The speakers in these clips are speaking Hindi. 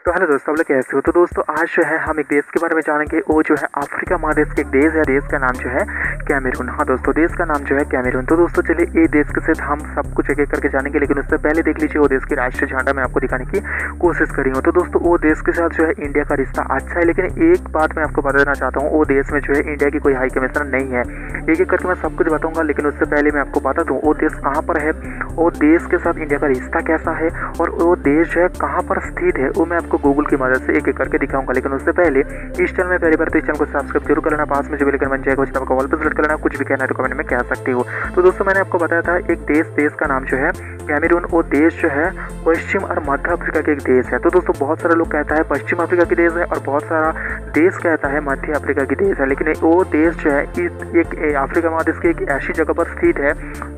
तो हेलो दोस्तों, आप लोग कैसे हो। तो दोस्तों आज जो है हम एक देश के बारे में जानेंगे। वो जो है अफ्रीका महादेश के एक देश है। देश का नाम जो है कैमरून। हाँ दोस्तों, देश का नाम जो है कैमरून। तो दोस्तों चलिए ये देश के साथ हम सब कुछ एक एक करके जानेंगे, लेकिन उससे पहले देख लीजिए वो देश की राष्ट्रीय झंडा मैं आपको दिखाने की कोशिश करी हूँ। तो दोस्तों वो देश के साथ जो है इंडिया का रिश्ता अच्छा है, लेकिन एक बात मैं आपको बता देना चाहता हूँ, वो देश में जो है इंडिया की कोई हाई कमिश्नर नहीं है। एक एक करके मैं सब कुछ बताऊंगा, लेकिन उससे पहले मैं आपको बता दूँ वो देश कहाँ पर है, वो देश के साथ इंडिया का रिश्ता कैसा है और वो देश जो है कहाँ पर स्थित है, वो मैं आपको गूगल की मदद से एक एक करके दिखाऊंगा। लेकिन उससे पहले इस चैनल में पहली बार तो इस चैनल को सब्सक्राइब जरूर कर लेना, पास में जो बेल आइकन बन जाएगा उस चैनल को ऑल पर सेलेक्ट कर लेना। कुछ भी कहना है तो कमेंट में कह सकते हो। तो दोस्तों मैंने आपको बताया था एक देश का नाम जो है कैमरून। वो देश जो है पश्चिम और मध्य अफ्रीका के एक देश है। तो दोस्तों बहुत सारे लोग कहता है पश्चिम अफ्रीका की देश है और बहुत सारा देश कहता है मध्य अफ्रीका की देश है, लेकिन वो देश जो है एक अफ्रीका महादेश की एक ऐसी जगह पर स्थित है।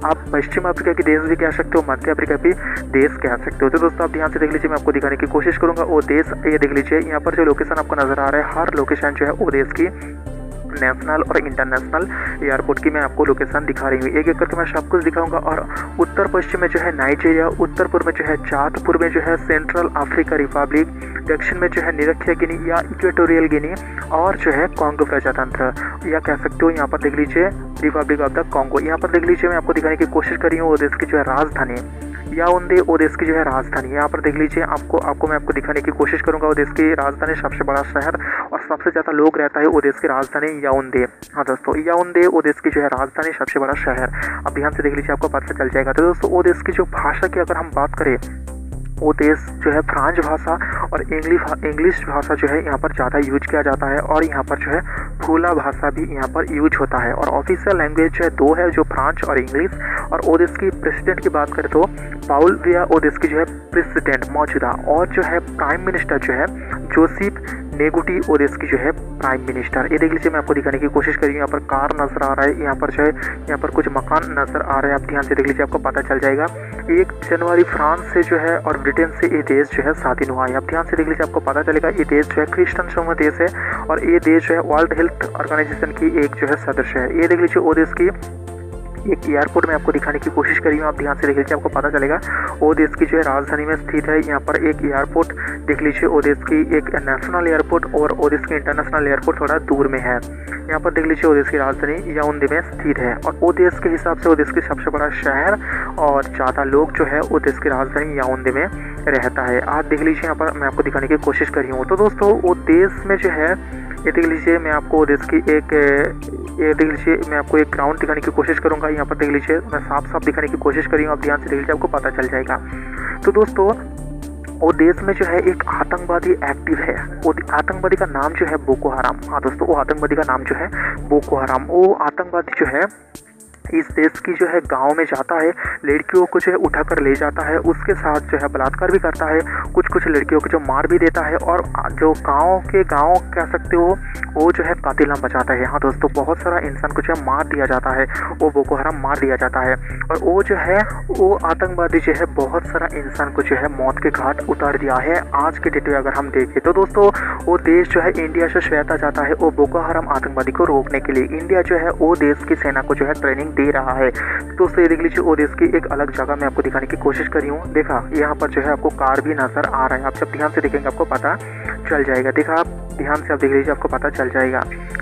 आप पश्चिम अफ्रीका की देश भी कह सकते हो, मध्य अफ्रीका भी देश कह सकते हो। तो दोस्तों आप ध्यान से देख लीजिए, मैं आपको दिखाने की कोशिश करूंगा वो देश। ये देख लीजिए यहाँ पर जो लोकेशन आपको नजर आ रहा है, हर लोकेशन जो है वो देश की नेशनल और इंटरनेशनल एयरपोर्ट की मैं आपको लोकेशन दिखा रही हूँ। एक एक करके मैं सब कुछ दिखाऊंगा। और उत्तर पश्चिम में जो है नाइजीरिया, उत्तर पूर्व में जो है चाद, पूर्व में जो है सेंट्रल अफ्रीका रिपब्लिक, दक्षिण में जो है निरक्षीय गिनी या इक्वेटोरियल गिनी, और जो है कॉन्गो प्रजातंत्र या कह सकते हो यहाँ पर देख लीजिए रिपब्लिक ऑफ द कॉन्गो। यहाँ पर देख लीजिए मैं आपको दिखाने की कोशिश कर रही हूँ वो देश की जो है राजधानी याओंडे, वो देश की जो है राजधानी। यहाँ पर देख लीजिए आपको मैं आपको दिखाने की कोशिश करूंगा वो देश की राजधानी, सबसे बड़ा शहर और सबसे ज़्यादा लोग रहता है वो देश की राजधानी याओंडे। हाँ दोस्तों याओंडे वो देश की जो है राजधानी, सबसे बड़ा शहर। अब ध्यान से देख लीजिए आपको पता चल जाएगा। तो दोस्तों वो देश की जो भाषा की अगर हम बात करें, वो देश जो है फ्रांस भाषा और इंग्लिश भाषा जो है यहाँ पर ज़्यादा यूज किया जाता है, और यहाँ पर जो है फूला भाषा भी यहाँ पर यूज होता है। और ऑफिशियल लैंग्वेज जो है दो है, जो फ्रांस और इंग्लिश। और वो देश की प्रेसिडेंट की बात करें तो पाउल बिया वो देश की जो है प्रेसिडेंट मौजूदा, और जो है प्राइम मिनिस्टर जो है जोसेफ नेगुटी वो देश की जो है प्राइम मिनिस्टर। ये देख लीजिए मैं आपको दिखाने की कोशिश करी हूँ। यहाँ पर कार नजर आ रहा है, यहाँ पर जो है यहाँ पर कुछ मकान नजर आ रहे हैं। आप ध्यान से देख लीजिए आपको पता चल जाएगा। 1 जनवरी फ्रांस से जो है और ब्रिटेन से ये देश जो है स्वाधीन हुआ है। आप ध्यान से देख लीजिए आपको पता चलेगा। ये देश जो है क्रिश्चियन समूह देश है और ये देश जो है वर्ल्ड हेल्थ ऑर्गेनाइजेशन की एक जो है सदस्य है। ये देख लीजिए वो देश की एक एयरपोर्ट में आपको दिखाने की कोशिश करी हूँ। आप ध्यान से देख लीजिए आपको पता चलेगा वो देश की जो है राजधानी में स्थित है। यहाँ पर एक एयरपोर्ट देख लीजिए, वो देश की एक नेशनल एयरपोर्ट और वो देश की इंटरनेशनल एयरपोर्ट थोड़ा दूर में है। यहाँ पर देख लीजिए वो देश की राजधानी याओंडे में स्थित है, और वो देश के हिसाब से वो देश की सबसे बड़ा शहर और ज़्यादा लोग जो है वो देश की राजधानी याओंडे में रहता है। आप देख लीजिए यहाँ पर मैं आपको दिखाने की कोशिश करी हूँ। तो दोस्तों वो देश में जो है ये देख लीजिए मैं आपको देश की ये देख लीजिए मैं आपको एक ग्राउंड दिखाने की कोशिश करूंगा। यहाँ पर देख लीजिए मैं साफ दिखाने की कोशिश करी हूँ। आप ध्यान से देख लीजिए आपको पता चल जाएगा। तो दोस्तों वो देश में जो है एक आतंकवादी एक्टिव है। वो आतंकवादी का नाम जो है बोको हराम। हाँ दोस्तों वो आतंकवादी का नाम जो है बोको हराम। वो आतंकवादी जो है इस देश की जो है गांव में जाता है, लड़कियों को जो है उठाकर ले जाता है, उसके साथ जो है बलात्कार भी करता है, कुछ लड़कियों को जो मार भी देता है, और जो गांव कह सकते हो वो जो है कातिला बचाता है। हाँ दोस्तों बहुत सारा इंसान को जो है मार दिया जाता है, वो बोको हराम मार दिया जाता है। और वो जो है वो आतंकवादी जो है बहुत सारा इंसान को जो है मौत के घाट उतार दिया है आज के डेट में अगर हम देखें। तो दोस्तों वो देश जो है इंडिया से सहायता चाहता है वो बोको हराम आतंकवादी को रोकने के लिए। इंडिया जो है वो देश की सेना को जो है ट्रेनिंग दे रहा है। तो दोस्तों ये देख लीजिए वो देश की एक अलग जगह मैं आपको दिखाने की कोशिश करी हूँ। देखा यहाँ पर जो है आपको कार भी नजर आ रहा है। आप जब ध्यान से देखेंगे आपको पता चल जाएगा। देखा आप ध्यान से आप देख लीजिए आपको पता चल जाएगा।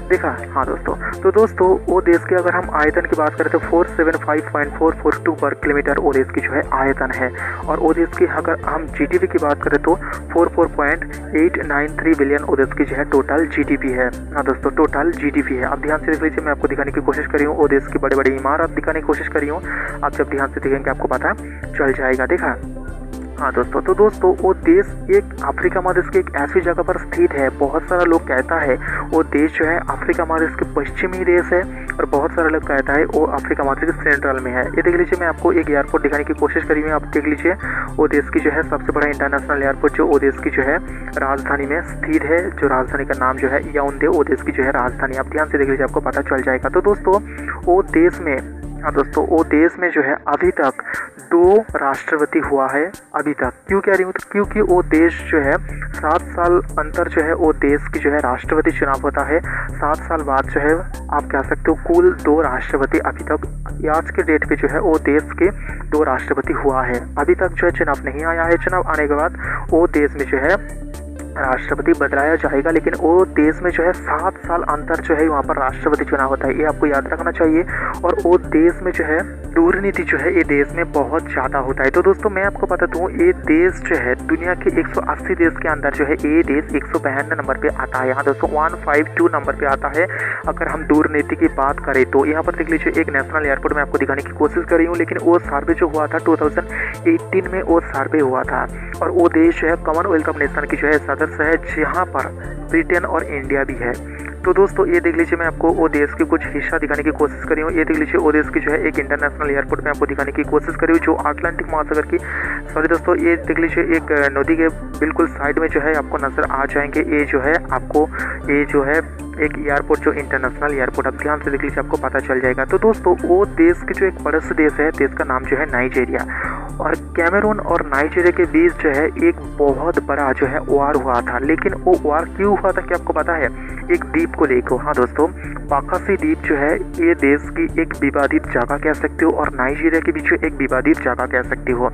देखा हाँ दोस्तों। तो दोस्तों वो देश के अगर हम आयतन की बात करें तो 475.442 पर किलोमीटर वो देश की जो है आयतन है। और वो देश की अगर हम जीडीपी की बात करें तो 44.893 बिलियन वो देश की जो है टोटल जीडीपी है। हाँ दोस्तों टोटल जीडीपी है। आप ध्यान से देख लीजिए मैं आपको दिखाने की कोशिश करी हूँ। वो देश की बड़ी बड़ी इमारत दिखाने की कोशिश करी हूँ। आप जब ध्यान से देखेंगे आपको पता चल जाएगा। देखा हाँ दोस्तों। तो दोस्तों वो देश एक अफ्रीका महादेश की एक ऐसी जगह पर स्थित है। बहुत सारा लोग कहता है वो देश जो है अफ्रीका महादेश के पश्चिमी देश है, और बहुत सारा लोग कहता है वो अफ्रीका महादेश के सेंट्रल में है। ये देख लीजिए मैं आपको एक एयरपोर्ट दिखाने की कोशिश करी हूँ। आप देख लीजिए वो देश की जो है सबसे बड़ा इंटरनेशनल एयरपोर्ट जो वो देश की जो है राजधानी में स्थित है, जो राजधानी का नाम जो है याओंडे वो देश की जो है राजधानी। आप ध्यान से देख लीजिए आपको पता चल जाएगा। तो दोस्तों वो देश में हाँ दोस्तों वो देश में जो है अभी तक 2 राष्ट्रपति हुआ है अभी तक। क्यों कह रही हूँ तो क्योंकि वो देश जो है 7 साल अंतर जो है वो देश की जो है राष्ट्रपति चुनाव होता है। 7 साल बाद जो है आप कह सकते हो कुल 2 राष्ट्रपति अभी तक आज के डेट पे जो है वो देश के 2 राष्ट्रपति हुआ है। अभी तक जो है चुनाव नहीं आया है। चुनाव आने के बाद वो देश में जो है राष्ट्रपति बदलाया जाएगा, लेकिन वो देश में जो है 7 साल अंतर जो है वहाँ पर राष्ट्रपति चुनाव होता है, ये आपको याद रखना चाहिए। और वो देश में जो है दुर्नीति जो है ये देश में बहुत ज़्यादा होता है। तो दोस्तों मैं आपको बता दूँ, ये देश जो है दुनिया के 180 देश के अंदर जो है ये देश 152 नंबर पे आता है। यहाँ दोस्तों 152 नंबर पे आता है। अगर हम दुर्नीति की बात करें तो यहाँ पर देख लीजिए, एक नेशनल एयरपोर्ट में आपको दिखाने की कोशिश कर रही हूँ, लेकिन वो सर्वे जो हुआ था 2018 में वो सर्वे हुआ था। और वो देश जो है कॉमनवेल्थ ऑफ नेशन की जो है सदस्य है, जहाँ पर ब्रिटेन और इंडिया भी है। तो दोस्तों ये देख लीजिए, मैं आपको वो देश के कुछ हिस्सा दिखाने की कोशिश कर रही हूँ। ये देख लीजिए, वो देश की जो है एक इंटरनेशनल एयरपोर्ट में आपको दिखाने की कोशिश कर रही हूँ, जो अटलांटिक महासागर की, सॉरी दोस्तों, ये देख लीजिए एक नदी के बिल्कुल साइड में जो है आपको नज़र आ जाएंगे। ये जो है आपको ये जो है एक एयरपोर्ट, जो इंटरनेशनल एयरपोर्ट, आप ध्यान से देख लीजिए, आपको पता चल जाएगा। तो दोस्तों वो देश के जो एक बड़ा सा देश है, देश का नाम जो है नाइजीरिया। और कैमरून और नाइजीरिया के बीच जो है एक बहुत बड़ा जो है वार हुआ था। लेकिन वो वार क्यों हुआ था क्या आपको पता है? एक द्वीप को लेकर। हाँ दोस्तों, पाकासी द्वीप जो है ये देश की एक विवादित जगह कह सकते हो, और नाइजीरिया के बीच एक विवादित जगह कह सकते हो।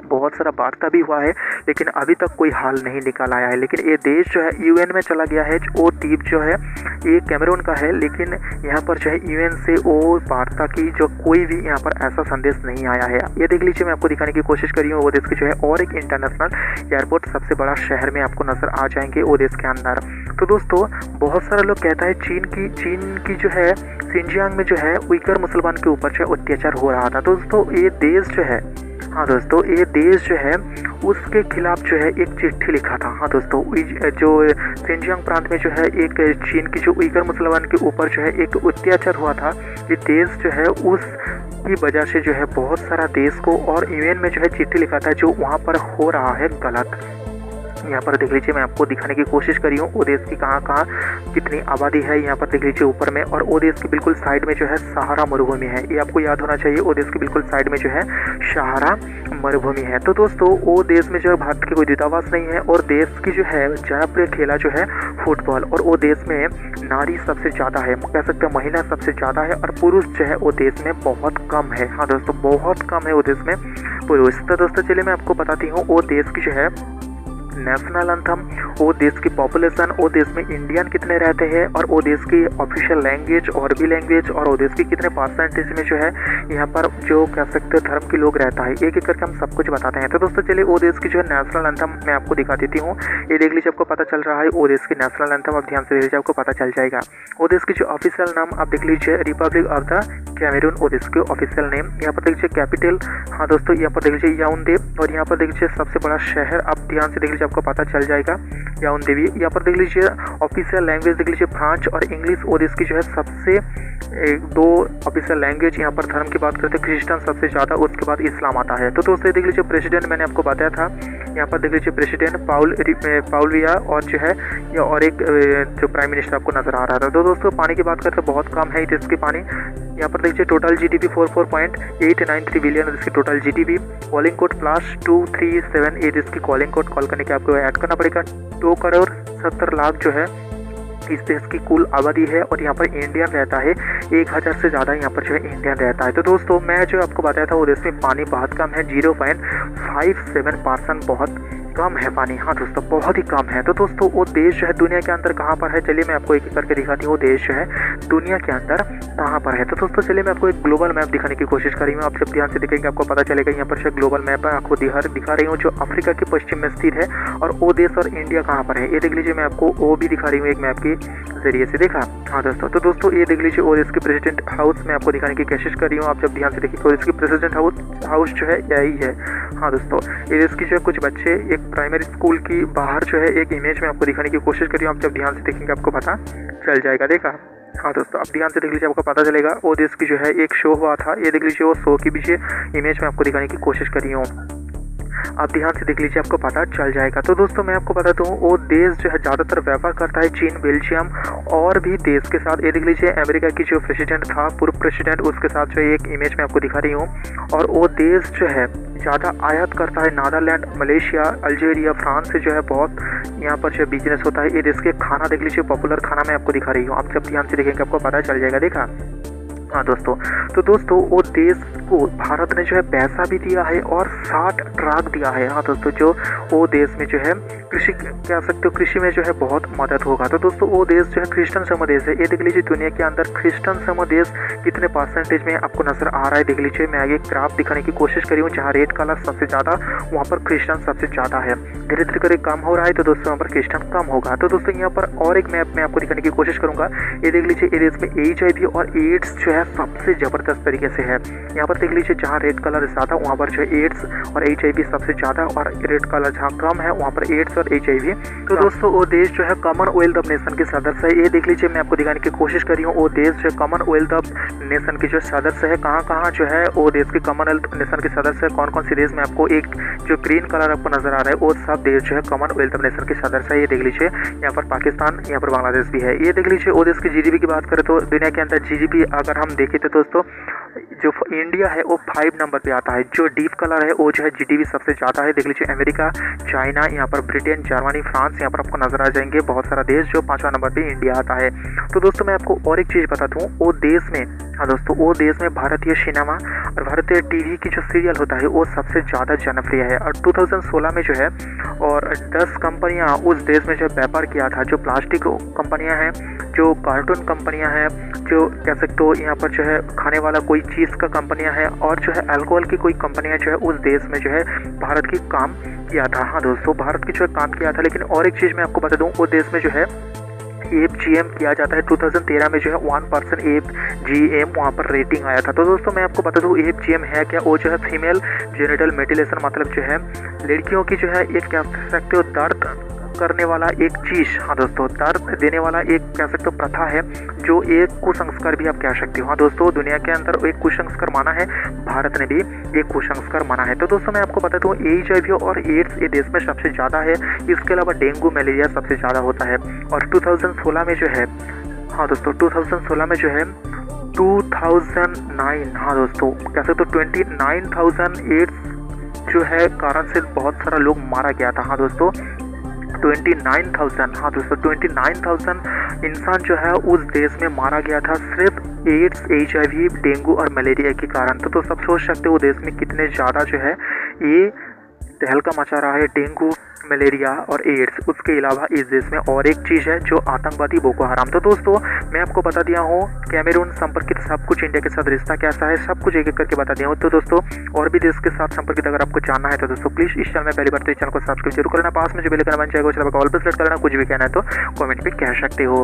बहुत सारा वार्ता भी हुआ है, लेकिन अभी तक कोई हाल नहीं निकल आया है। लेकिन ये देश जो है यूएन में चला गया है। वो द्वीप जो है ये कैमरून का है, लेकिन यहाँ पर जो है यूएन से वो वार्ता की जो कोई भी यहाँ पर ऐसा संदेश नहीं आया है। ये देख लीजिए, मैं आपको दिखाने की कोशिश करी हूँ वो देश की जो है और एक इंटरनेशनल एयरपोर्ट सबसे बड़ा शहर में आपको नजर आ जाएंगे वो देश के अंदर। तो दोस्तों बहुत सारे लोग कहता है चीन की जो है सिंजियांग में जो है उइगर मुसलमान के ऊपर जो अत्याचार हो रहा था। दोस्तों ये देश जो है, हाँ दोस्तों, ये देश जो है उसके खिलाफ जो है एक चिट्ठी लिखा था। हाँ दोस्तों, जो सिंजियांग प्रांत में जो है एक चीन की जो उइगर मुसलमान के ऊपर जो है एक अत्याचार हुआ था, ये देश जो है उस की वजह से जो है बहुत सारा देश को और यूएन में जो है चिट्ठी लिखा था जो वहाँ पर हो रहा है गलत। यहाँ पर देख लीजिए, मैं आपको दिखाने की कोशिश करी हूँ वो देश की कहाँ कितनी आबादी है। यहाँ पर देख लीजिए ऊपर में, और वो देश की बिल्कुल साइड में जो है सहारा मरुभूमि है। ये आपको याद होना चाहिए, वो देश की बिल्कुल साइड में जो है सहारा मरुभूमि है। तो दोस्तों वो देश में जो है भारत की कोई दूतावास नहीं है, और देश की जो है जनप्रिय खेला जो है फुटबॉल। और वो देश में नारी सबसे ज़्यादा है, कह सकते हैं महिला सबसे ज़्यादा है, और पुरुष जो है वो देश में बहुत कम है। हाँ दोस्तों, बहुत कम है वो देश में पुरुष। तो दोस्तों चलिए मैं आपको बताती हूँ वो देश की जो है नेशनल एंथम, वो देश की पॉपुलेशन, वो देश में इंडियन कितने रहते हैं, और वो देश की ऑफिशियल लैंग्वेज और भी लैंग्वेज, और वो देश की कितने परसेंटेज में जो है यहाँ पर जो कह सकते हैं धर्म के लोग रहता है। एक एक करके हम सब कुछ बताते हैं। तो दोस्तों चलिए वो देश की जो है नेशनल एंथम मैं आपको दिखा देती हूँ। ये देख लीजिए, आपको पता चल रहा है वो देश की नेशनल एंथम। आप ध्यान से देख लीजिए, आपको पता चल जाएगा। वो देश की जो ऑफिशियल नाम आप देख लीजिए, रिपब्लिक ऑफ द कैमरून, वो देश की ऑफिशियल नेम। यहाँ पर देख लीजिए कैपिटल, हाँ दोस्तों, यहाँ पर देख लीजिए याओंडे, और यहाँ पर देख लीजिए सबसे बड़ा शहर, आप ध्यान से देख लीजिए, आपको पता चल जाएगा याओंडे भी। यहाँ पर देख लीजिए ऑफिशियल लैंग्वेज देख लीजिए फ्रेंच और इंग्लिश, वो देश की जो है सबसे दो ऑफिशियल लैंग्वेज। यहाँ पर धर्म की बात करते हैं क्रिश्चियन सबसे ज़्यादा, उसके बाद इस्लाम आता है। तो दोस्तों देख लीजिए प्रेसिडेंट मैंने आपको बताया था, यहाँ पर देख लीजिए प्रेसिडेंट पाउलविया, और जो है और एक जो प्राइम मिनिस्टर आपको नजर आ रहा था। तो दोस्तों पानी की बात करते हैं बहुत कम है देश की पानी। यहाँ पर देखिए टोटल जीडीपी 44.893 बिलियन इसकी टोटल जीडीपी। कॉलिंग कोड +2378 इसकी कॉलिंग कोड कॉल करने के आपको ऐड करना पड़ेगा। 2 करोड़ 70 लाख जो है इस देश की कुल आबादी है, और यहाँ पर इंडियन रहता है 1000 से ज़्यादा यहाँ पर जो है इंडियन रहता है। तो दोस्तों मैं जो आपको बताया था वो देश में पानी बहुत कम है, 0.57%, बहुत कम है पानी। हाँ दोस्तों, बहुत ही कम है। तो दोस्तों वो देश जो है दुनिया के अंदर कहाँ पर है, चलिए मैं आपको एक एक करके दिखाती हूँ वो देश जो है दुनिया के अंदर कहाँ पर है। तो दोस्तों चलिए मैं आपको एक ग्लोबल मैप दिखाने की कोशिश कर रही हूँ। आप जब ध्यान से देखेंगे आपको पता चलेगा। यहाँ पर जो ग्लोबल मैप है आपको दिखा रही हूँ, जो अफ्रीका के पश्चिम में स्थित है, और वो देश और इंडिया कहाँ पर है ये देख लीजिए। मैं आपको वो भी दिखा रही हूँ एक मैप के जरिए से, देखा। हाँ दोस्तों, तो दोस्तों ये देख लीजिए वो देश की प्रेसिडेंट हाउस मैं आपको दिखाने की कोशिश कर रही हूँ। आप जब ध्यान से देखिए तो इसकी प्रेसिडेंट हाउस जो है यही है। हाँ दोस्तों, ये देश की जो है कुछ बच्चे एक प्राइमरी स्कूल की बाहर जो है एक इमेज में आपको दिखाने की कोशिश करी हूँ। आप जब ध्यान से देखेंगे आपको पता चल जाएगा, देखा। हाँ दोस्तों, अब ध्यान से देख लीजिए, आपको पता चलेगा वो देश की जो है एक शो हुआ था। ये देख लीजिए वो शो की पीछे इमेज में आपको दिखाने की कोशिश करी हूँ। आप ध्यान से देख लीजिए, आपको पता चल जाएगा। तो दोस्तों मैं आपको बता दूँ वो देश जो है ज़्यादातर व्यापार करता है चीन, बेल्जियम और भी देश के साथ। ये देख लीजिए अमेरिका की जो प्रेसिडेंट था, पूर्व प्रेसिडेंट, उसके साथ जो एक इमेज में आपको दिखा रही हूँ। और वो देश जो है ज़्यादा आयात करता है नीदरलैंड, मलेशिया, अल्जीरिया, फ्रांस से जो है बहुत यहाँ पर जो बिजनेस होता है। ये देश के खाना देख लीजिए, पॉपुलर खाना मैं आपको दिखा रही हूँ। आप जब ध्यान से देखेंगे आपको पता चल जाएगा, देखा। हाँ दोस्तों, तो दोस्तों वो देश को भारत ने जो है पैसा भी दिया है और 60 ट्रक दिया है। हाँ दोस्तों, जो वो देश में जो है कृषि कह सकते हो, कृषि में जो है बहुत मदद होगा। तो दोस्तों वो देश जो है क्रिश्चियन समूह देश है। ये देख लीजिए दुनिया के अंदर क्रिश्चियन समूह देश कितने परसेंटेज में आपको नजर आ रहा है। देख लीजिए, मैं आगे ग्राफ दिखाने की कोशिश करी हूँ, जहाँ रेड कलर सबसे ज़्यादा वहाँ पर क्रिश्चियन सबसे ज़्यादा है। धीरे धीरे करके कम हो रहा है, तो दोस्तों वहाँ पर क्रिश्चियन कम होगा। तो दोस्तों यहाँ पर और एक मैप में आपको दिखाने की कोशिश करूँगा। ये देख लीजिए, ये देश में HIV और एड्स जो है सबसे ज़बरदस्त तरीके से है। यहाँ पर देख लीजिए, जहाँ रेड कलर ज़्यादा वहाँ पर जो है एड्स और HIV सबसे ज़्यादा, और रेड कलर जहाँ कम है वहाँ पर एड्स और HIV। तो दोस्तों वो देश जो है कॉमनवेल्थ ऑफ नेशन के सदस्य है। ये देख लीजिए, मैं आपको दिखाने की कोशिश कर रही हूँ। वो देश जो है कॉमनवेल्थ ऑफ नेशन के जो सदस्य है, कहाँ कहाँ जो है वो देश के कॉमनवेल्थ नेशन के सदस्य है, कौन कौन से देश में आपको एक जो ग्रीन कलर आपको नजर आ रहा है, वो सब देश जो है कॉमनवेल्थ ऑफ नेशन के सदस्य है। ये देख लीजिए, यहाँ पर पाकिस्तान, यहाँ पर बांग्लादेश भी है। ये देख लीजिए, वो देश की GDP की बात करें तो दुनिया के अंदर GDP अगर हम देखें तो दोस्तों जो इंडिया है वो 5 नंबर पे आता है। जो डीप कलर है वो जो है GDP सबसे ज़्यादा है। देख लीजिए, अमेरिका, चाइना, यहाँ पर ब्रिटेन, जर्मनी, फ्रांस, यहाँ पर आपको नजर आ जाएंगे बहुत सारा देश। जो 5वां नंबर पे इंडिया आता है। तो दोस्तों मैं आपको और एक चीज़ बता दूँ, वो देश में, हाँ दोस्तों, वो देश में भारतीय सिनेमा और भारतीय TV की जो सीरियल होता है वो सबसे ज़्यादा जनप्रिय है। और 2016 में जो है और 10 कंपनियाँ उस देश में जो व्यापार किया था। जो प्लास्टिक कंपनियाँ हैं, जो कार्टून कंपनियाँ हैं, जो कह सकते हो यहाँ पर जो है खाने वाला कोई चीज़ का कंपनियां हैं, और जो है अल्कोहल की कोई कंपनियां जो है उस देश में जो है भारत की काम किया था। हाँ दोस्तों, भारत की जो है काम किया था। लेकिन और एक चीज़ मैं आपको बता दूं, वो देश में जो है FGM किया जाता है। 2013 में जो है 1% FGM वहाँ पर रेटिंग आया था। तो दोस्तों मैं आपको बता दूँ FGM है क्या, वो जो है फीमेल जेनिटल म्यूटिलेशन, मतलब जो है लड़कियों की जो है एक कह सकते हो दर्द करने वाला एक चीज़, हाँ दोस्तों, दर्द देने वाला एक कह सकते हो प्रथा है, जो एक कुसंस्कार भी आप कह सकते हो। हाँ दोस्तों, दुनिया के अंदर एक कुसंस्कार माना है, भारत ने भी एक कुसंस्कार माना है। तो दोस्तों मैं आपको बता दूँ HIV और एड्स ये देश में सबसे ज़्यादा है। इसके अलावा डेंगू, मलेरिया सबसे ज़्यादा होता है। और 2016 में जो है, हाँ दोस्तों 2016 में जो है 2009, हाँ दोस्तों कह सकते हो 29,000 एड्स जो है कारण से बहुत सारा लोग मारा गया था। हाँ दोस्तों 29,000, हाँ दोस्तों 29,000 इंसान जो है उस देश में मारा गया था, सिर्फ एड्स, HIV, डेंगू और मलेरिया के कारण। तो सब सोच सकते हो वो देश में कितने ज़्यादा जो है ये तहलका मचा रहा है, डेंगू, मलेरिया और एड्स। उसके अलावा इस देश में और एक चीज़ है, जो आतंकवादी बोको हराम। तो दोस्तों मैं आपको बता दिया हूँ कैमरून संपर्कित सब कुछ, इंडिया के साथ रिश्ता कैसा है, सब कुछ एक एक करके बता दिया हूँ। तो दोस्तों और भी देश के साथ संपर्कित अगर आपको जानना है तो दोस्तों प्लीज़ इस चैनल में पहली बार तो इस चैनल को सब्सक्राइब जरूर करना। पास में जो बेल आइकन बन जाएगा उस पर ऑल पे सेलेक्ट करना। कुछ भी कहना है तो कमेंट पे कह सकते हो।